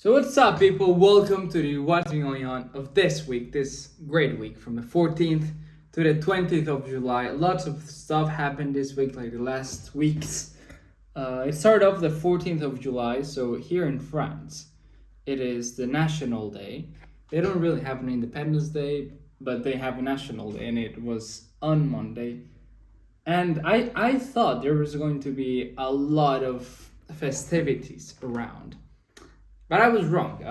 So what's up, people? Welcome to the what's been going on of this week, this great week from the 14th to the 20th of July. Lots of stuff happened this week, like the last weeks. It started off the 14th of July, so here in France, it is the National Day. They don't really have an Independence Day, but they have a National Day, and it was on Monday. And I thought there was going to be a lot of festivities around. But I was wrong.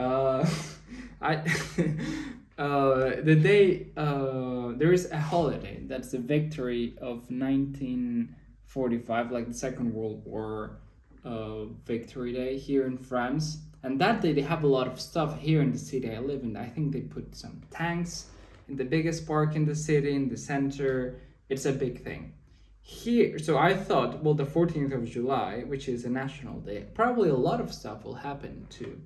I the day there is a holiday that's the victory of 1945, like the Second World War victory day here in France. And that day they have a lot of stuff here in the city I live in. I think they put some tanks in the biggest park in the city, in the center. It's a big thing here. So I thought, well, the 14th of July, which is a national day, probably a lot of stuff will happen too.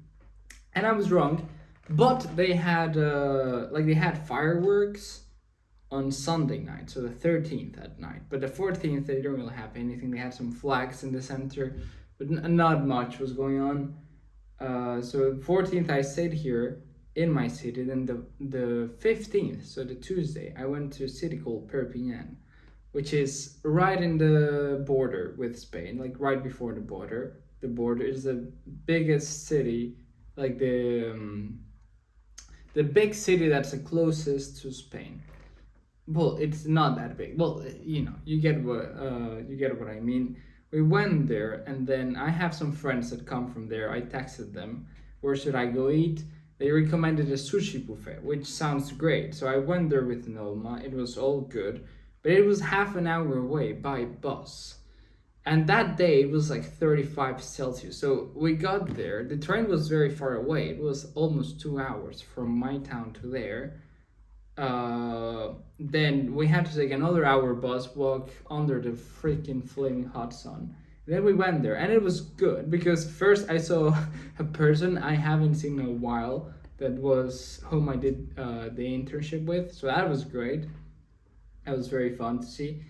And I was wrong, but they had fireworks on Sunday night, so the 13th at night. But the 14th they didn't really have anything. They had some flags in the center, but not much was going on. So 14th I stayed here in my city. Then the 15th, so the Tuesday, I went to a city called Perpignan, which is right in the border with Spain, like right before the border. The border is the biggest city, like the big city that's the closest to Spain. Well, it's not that big. Well, you get what I mean. We went there, and then I have some friends that come from there. I texted them, where should I go eat? They recommended a sushi buffet, which sounds great. So I went there with Nolma. It was all good. But it was half an hour away by bus. And that day it was like 35 Celsius. So we got there. The train was very far away. It was almost 2 hours from my town to there. Then we had to take another hour bus walk under the freaking flaming hot sun. Then we went there, and it was good because first I saw a person I haven't seen in a while that was whom I did the internship with. So that was great. That was very fun to see.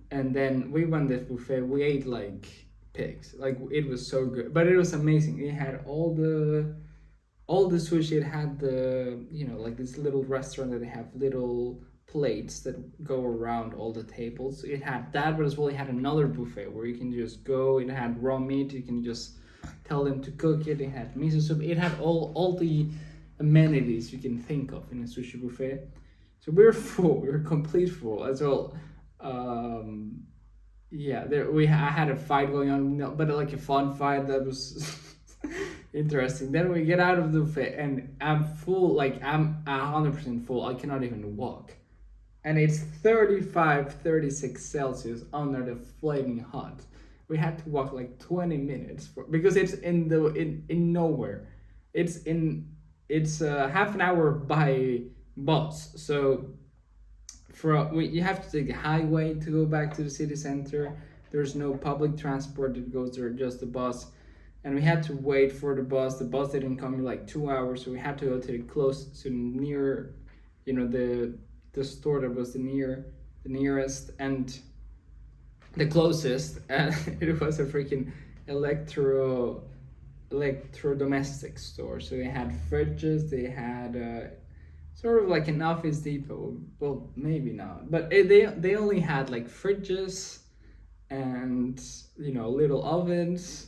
And then we went this buffet. We ate like pigs. Like, it was so good, but it was amazing. It had all the sushi. It had the like this little restaurant that they have little plates that go around all the tables. It had that, but as well it had another buffet where you can just go. It had raw meat. You can just tell them to cook it. It had miso soup. It had all the amenities you can think of in a sushi buffet. So we were full. We were complete full as well. I had a fight going on, but like a fun fight that was interesting. Then we get out of the buffet, and I'm full. Like, I'm 100% full. I cannot even walk, and it's 35, 36 Celsius under the flaming hot. We had to walk like 20 minutes because it's in nowhere. It's half an hour by bus. So you have to take a highway to go back to the city center. There's no public transport that goes there, just the bus. And we had to wait for the bus. The bus didn't come in like 2 hours, so we had to go to the near, the store that was the nearest and the closest. And it was a freaking electro-domestic store. So they had fridges. They had sort of like an Office Depot. Well, maybe not, but they only had like fridges and little ovens,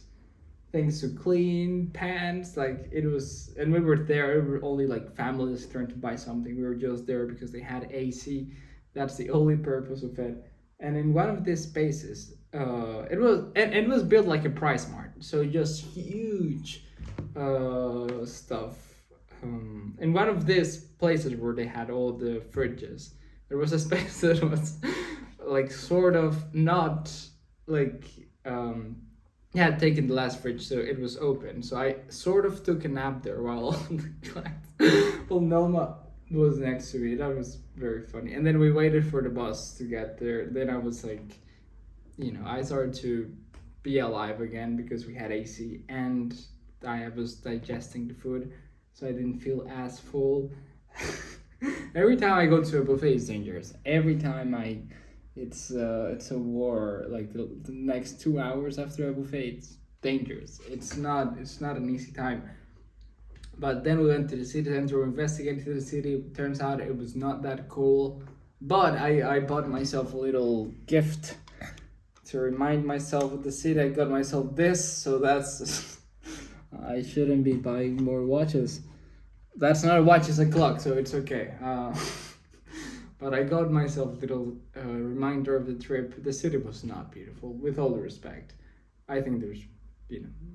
things to clean, pans. Like, it was, and we were there. We were only like families trying to buy something. We were just there because they had AC. That's the only purpose of it. And in one of these spaces, it was built like a price mart, so just huge stuff. In one of these places where they had all the fridges, there was a space that was like sort of not like had taken the last fridge, so it was open. So I sort of took a nap there while Noma was next to me. That was very funny. And then we waited for the bus to get there. Then I was like, I started to be alive again because we had AC and I was digesting the food, so I didn't feel as full. Every time I go to a buffet, it's dangerous. Every time it's a war. Like the next 2 hours after a buffet, it's dangerous. It's not an easy time. But then we went to the city center, investigated the city. Turns out it was not that cool. But I bought myself a little gift to remind myself of the city. I got myself this, so that's... I shouldn't be buying more watches. That's not a watch, it's a clock, so it's okay. But I got myself a little reminder of the trip. The city was not beautiful, with all the respect. I think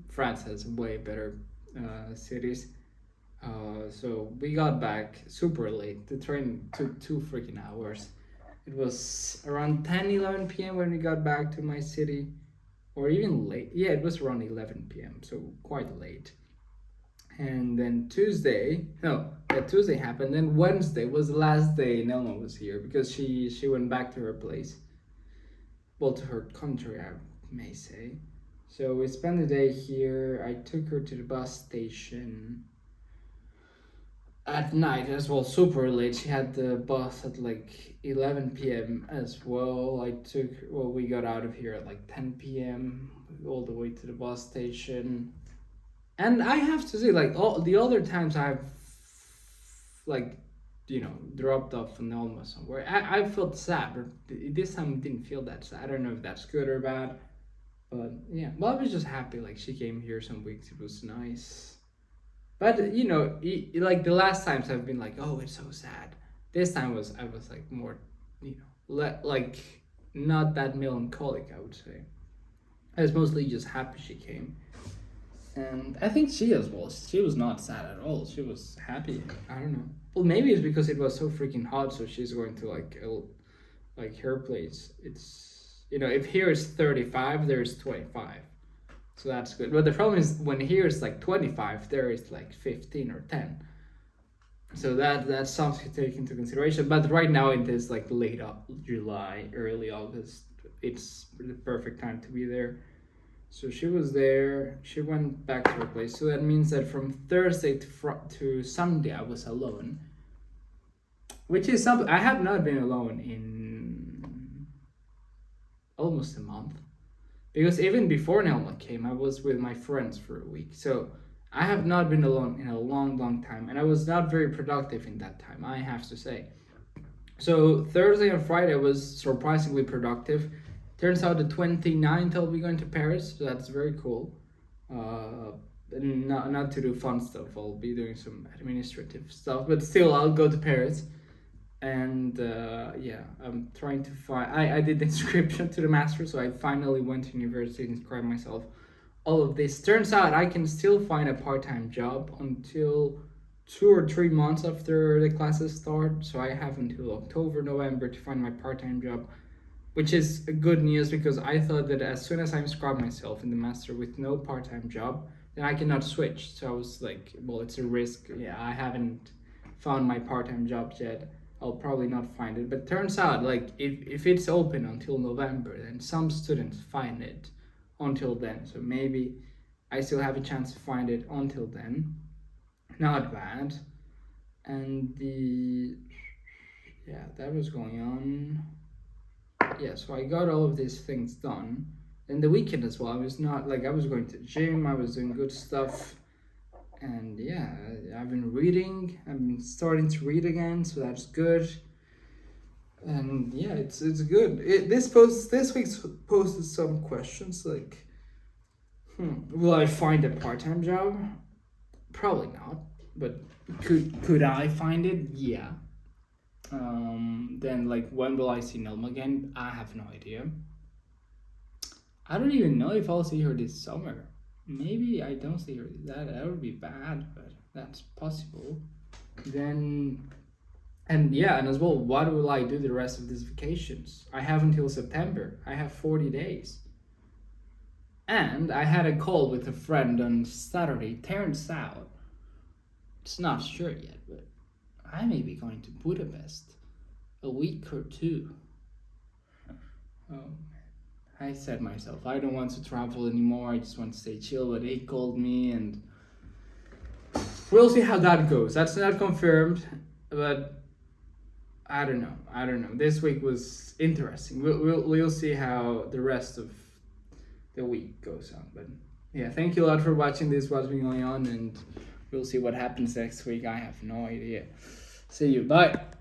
France has way better cities. So we got back super late. The train took 2 freaking hours. It was around 10-11 p.m. when we got back to my city, or even late. Yeah, it was around 11 p.m. so quite late. And then Tuesday happened. Then Wednesday was the last day Nelma was here because she went back to her place. Well, to her country, I may say. So we spent the day here. I took her to the bus station at night as well, super late. She had the bus at like 11 p.m. as well. We got out of here at like 10 p.m. all the way to the bus station. And I have to say, like, all the other times I've, like, dropped off an Elma somewhere, I felt sad, but this time I didn't feel that sad. I don't know if that's good or bad, but yeah. Well, I was just happy, like, she came here some weeks, it was nice. But, like, the last times I've been like, oh, it's so sad. This time I was like, more, like, not that melancholic, I would say. I was mostly just happy she came. And I think she as well. She was not sad at all. She was happy. I don't know. Well, maybe it's because it was so freaking hot, so she's going to like her place. It's if here is 35, there is 25, so that's good. But the problem is when here is like 25, there is like 15 or 10. So that's something to take into consideration. But right now it is like late July, early August. It's the perfect time to be there. So she was there, she went back to her place. So that means that from Thursday to Sunday, I was alone. Which is something, I have not been alone in almost a month. Because even before Nelma came, I was with my friends for a week. So I have not been alone in a long, long time. And I was not very productive in that time, I have to say. So Thursday and Friday was surprisingly productive. Turns out the 29th I'll be going to Paris, so that's very cool. Not to do fun stuff, I'll be doing some administrative stuff, but still I'll go to Paris. And I'm trying to find, I did the inscription to the master, so I finally went to university and inscribed myself. All of this. Turns out I can still find a part-time job until 2 or 3 months after the classes start, so I have until October, November to find my part-time job. Which is good news because I thought that as soon as I inscribe myself in the master with no part-time job, then I cannot switch. So I was like, well, it's a risk. Yeah, I haven't found my part-time job yet. I'll probably not find it. But turns out, like, if it's open until November, then some students find it until then. So maybe I still have a chance to find it until then. Not bad. And that was going on. Yeah, so I got all of these things done. And the weekend as well, I was going to the gym, I was doing good stuff. And yeah, I've been reading, I've been starting to read again, so that's good. And yeah, it's good. This week's post is some questions like, will I find a part-time job? Probably not, but could I find it? Yeah. Then like when will I see Nelma again? I have no idea. I don't even know if I'll see her this summer. Maybe I don't see her. That would be bad, but that's possible. And as well, what will I do the rest of these vacations? I have until September. I have 40 days. And I had a call with a friend on Saturday. Turns out, it's not sure yet, but I may be going to Budapest a week or 2. I said myself, I don't want to travel anymore. I just want to stay chill. But they called me, and we'll see how that goes. That's not confirmed, but I don't know. This week was interesting. We'll see how the rest of the week goes on. But yeah, thank you a lot for watching this. What's been going on, and we'll see what happens next week. I have no idea. See you. Bye.